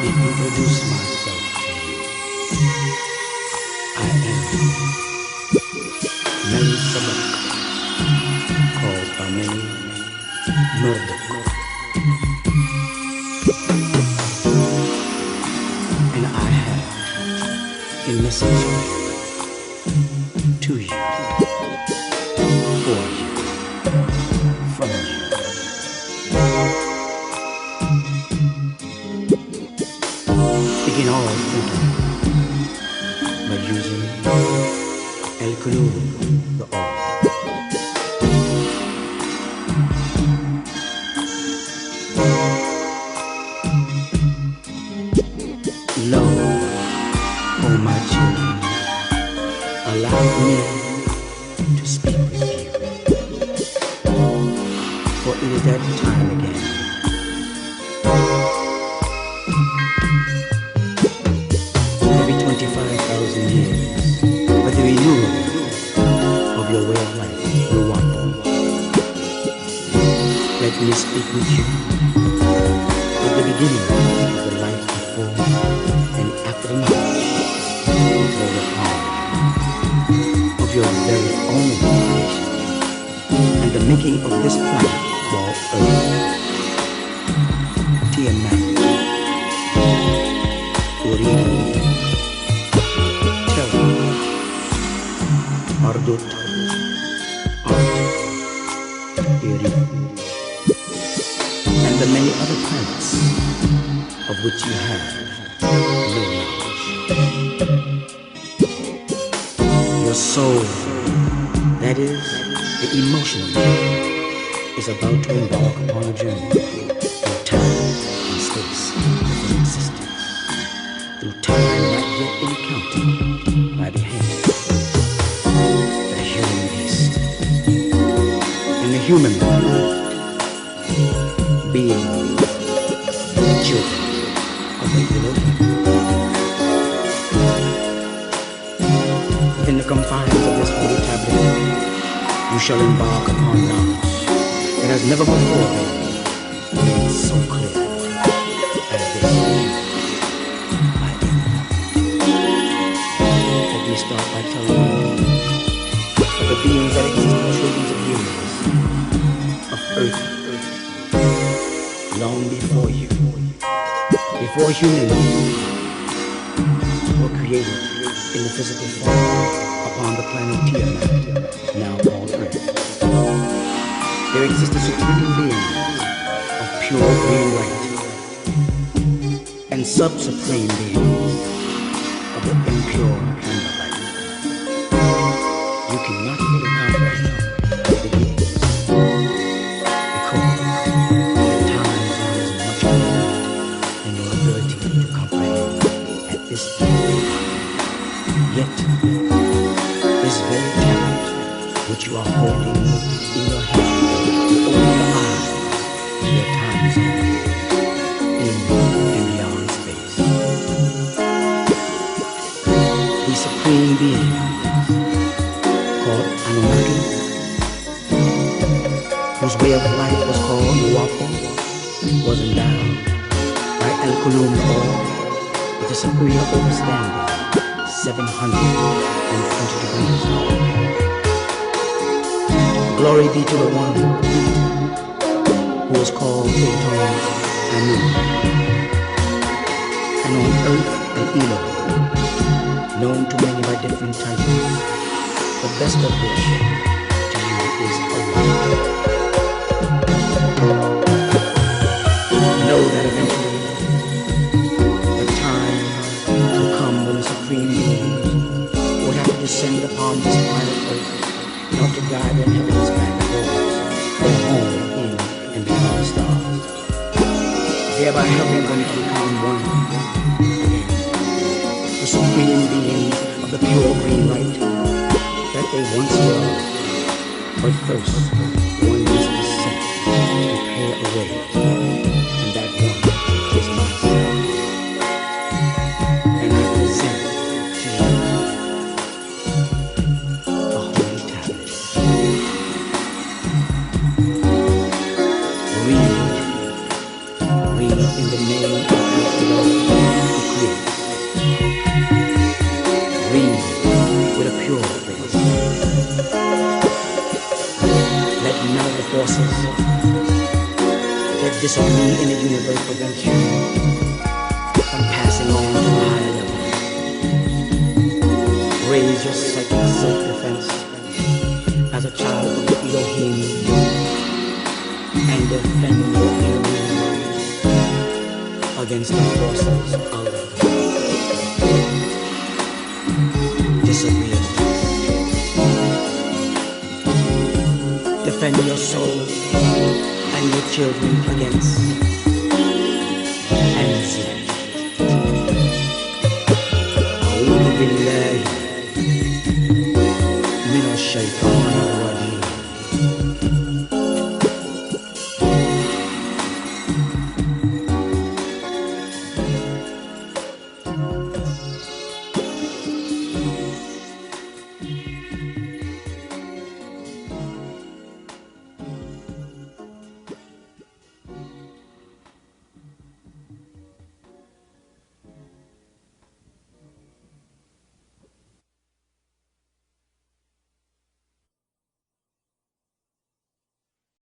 me introduce myself to you. I am Melchizedek, called by many Murdoch. And I have a message to you, for you, from you. Begin all thinking by using El Kulub, the all. Lo, O my children, allow me to speak with you, for it is that time again. Every 25,000 years, for the renewal of your way of life will want. Let me speak with you at the beginning of the life before and after the knowledge of the power of your very own creation and the making of this planet called Earth. Tiamat, Uriel, Terra, Ardut, Art, Eri, and the many other planets of which you have no knowledge. Your soul, that is, the emotional being, is about to embark upon a journey through time and space of existence, through time not yet encountered by the hand of the human beast. And the human being, the children of the EVOLUTION. Within the confines of this holy tablet, you shall embark upon knowledge that has never before been made so clear as this. I am. Let me start by telling you that the beings that exist in trillions of years of Earth, long before you, before humans were created in the physical form upon the planet Tiamat, now called Earth, there existed supreme beings of pure green light and sub-supreme beings of the impure amber light. You cannot fully comprehend the beginnings because at times there is much more than your ability to comprehend at this point. Yet, this very talent which you are holding in your hand will open the eyes to your time zone in and beyond space. The supreme being called Anunnaki, whose way of life was called Nuwapu, was endowed by El Kulum with a superior understanding 720 degrees. Glory be to the one who is called Anu, and on earth and Elo, known to many by different titles, the best of which to you is Allah. Know that eventually the time will come when the supreme being will have to descend upon this planet Earth, not to guide their heavens back and forth, their home in and beyond the stars, thereby helping them to become one again. The supreme being of the pure green light that they once were, but first one must descend to prepare a way, and that one is myself. And I present to you the holy tablet. Read in the name of the Lord. all the forces that disagree in the universe prevent you from passing on to a higher level. Raise your psychic self-defense as a child of the Elohim and defend your inner world against the forces of disagreement. Defend your soul and your children against anxiety. أعوذ بالله من الشيطان الرجيم.